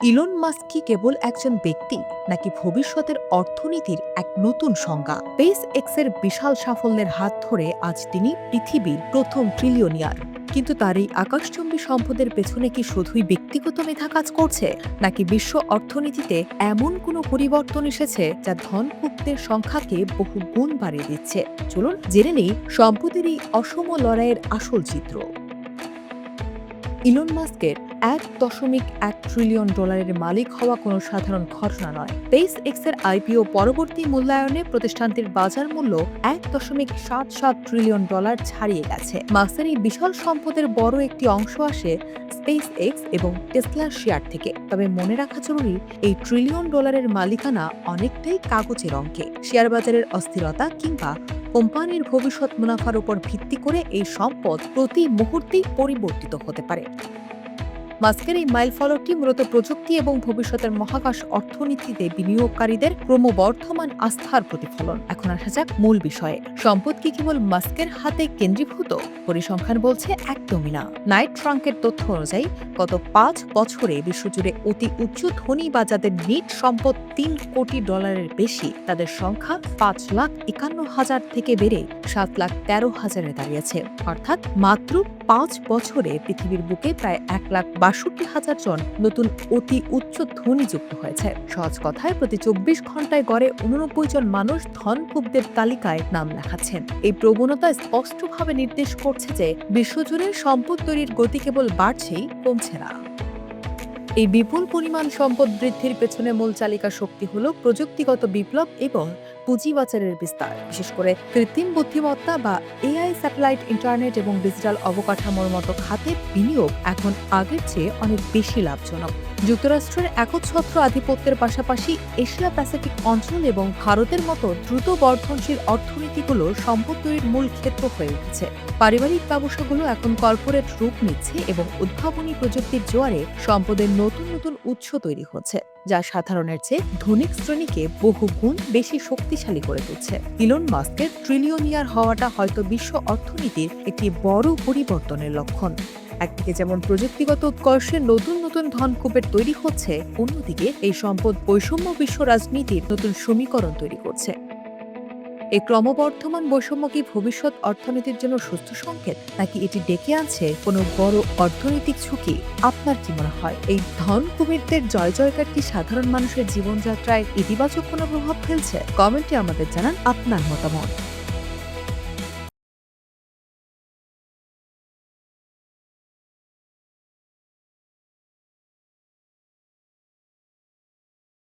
Elon Musk কি কেবল একজন ব্যক্তি নাকি ভবিষ্যতের অর্থনীতির এক নতুন সংজ্ঞা? স্পেস এক্সের বিশাল সাফল্যের হাত ধরে আজ তিনি পৃথিবীর প্রথম ট্রিলিয়নিয়ার। কিন্তু তার এই আকাশচুম্বী সম্পদের পেছনে কি শুধুই ব্যক্তিগত মেধা কাজ করছে, নাকি বিশ্ব অর্থনীতিতে এমন কোনো পরিবর্তন এসেছে যা ধনকুবের সংখ্যাকে বহু গুণ বাড়িয়ে দিচ্ছে? চলুন জেনে নেই সম্পদের এই অসম লড়াইয়ের আসল চিত্র। ইলন মাস্কের $1.1 ট্রিলিয়ন মালিক হওয়া কোনো সাধারণ ঘটনা নয়। স্পেস এক্সের আইপিও পরবর্তী মূল্যায়নে প্রতিষ্ঠানটির বাজার মূল্য $1.77 ট্রিলিয়ন ছাড়িয়ে গেছে। মাস্কের এই বিশাল সম্পদের বড় একটি অংশ আসে স্পেস এক্স এবং টেসলার শেয়ার থেকে। তবে মনে রাখা জরুরি, এই $1 ট্রিলিয়ন মালিকানা অনেকটাই কাগজের অঙ্কে। শেয়ার বাজারের অস্থিরতা কিংবা কোম্পানির ভবিষ্যৎ মুনাফার উপর ভিত্তি করে এই সম্পদ প্রতি মুহূর্তেই পরিবর্তিত হতে পারে। মাস্কের এই মাইলফলকটি মূলত প্রযুক্তি এবং ভবিষ্যতের মহাকাশ অর্থনীতিতে বিনিয়োগকারীদের ক্রমবর্ধমান আস্থার প্রতিফলন। এখন আসা যাক মূল বিষয়ে। সম্পদ কি কেবল মাস্কের হাতে কেন্দ্রীভূত? পরিসংখ্যান বলছে একদমই না। নাইট ট্রাঙ্কের তথ্য অনুযায়ী গত ৫ বছরে বিশ্বজুড়ে অতি উচ্চ ধনী বা যাদের নিট সম্পদ $3 কোটি বেশি, তাদের সংখ্যা ৫,৫১,০০০ থেকে বেড়ে ৭,১৩,০০০-এ দাঁড়িয়েছে। অর্থাৎ মাত্র ৫ বছরে পৃথিবীর বুকে প্রায় ১,৬২,০০০ জন নতুন অতি উচ্চ ধনী যুক্ত হয়েছে। সহজ কথায়, প্রতি ২৪ ঘন্টায় গড়ে ৮৯ জন মানুষ ধনকুবদের তালিকায় নাম লেখাচ্ছেন। এই প্রবণতা স্পষ্টভাবে নির্দেশ করছে যে বিশ্বজুড়ে সম্পদ তৈরির গতি কেবল বাড়ছেই, কমছে না। এই বিপুল পরিমাণ সম্পদ বৃদ্ধির পেছনে মূল চালিকা শক্তি হল প্রযুক্তিগত বিপ্লব এবং পুঁজিবাজারের বিস্তার। বিশেষ করে কৃত্রিম বুদ্ধিমত্তা বা এআই, স্যাটেলাইট, ইন্টারনেট এবং ডিজিটাল অবকাঠামোর মতো খাতে বিনিয়োগ এখন আগের চেয়ে অনেক বেশি লাভজনক। যুক্তরাষ্ট্রের একচ্ছত্র আধিপত্যের পাশাপাশি এশিয়া প্যাসিফিক অঞ্চল এবং ভারতের মতো দ্রুত বর্ধনশীল অর্থনীতিগুলো সম্পদ তৈরির মূল ক্ষেত্র হয়ে উঠেছে। পারিবারিক ব্যবসাগুলো এখন কর্পোরেট রূপ নিচ্ছে এবং উদ্ভাবনী প্রযুক্তির জোয়ারে সম্পদের নতুন নতুন উৎস তৈরি হচ্ছে, যা সাধারণের চেয়ে ধনিক শ্রেণীকে বহু গুণ বেশি শক্তিশালী করে তুলছে। ইলন মাস্কের ট্রিলিয়নিয়ার হওয়াটা হয়তো বিশ্ব অর্থনীতির একটি বড় পরিবর্তনের লক্ষণ। একদিকে যেমন প্রযুক্তিগত উৎকর্ষে নতুন নতুন ধনকুবের তৈরি হচ্ছে, অন্যদিকে এই সম্পদ বৈষম্য বিশ্ব রাজনীতির নতুন সমীকরণ তৈরি করছে। এই ক্রমবর্ধমান বৈষম্য কি ভবিষ্যৎ অর্থনীতির জন্য সুস্থ সংকেত, নাকি এটি ডেকে আনছে কোনো বড় অর্থনৈতিক ঝুঁকি? আপনার কি মনে হয়, এই ধন কুবেরদের জয় জয়কার কি সাধারণ মানুষের জীবনযাত্রায় ইতিবাচক কোনো প্রভাব ফেলছে? কমেন্টে আমাদের জানান আপনার মতামত।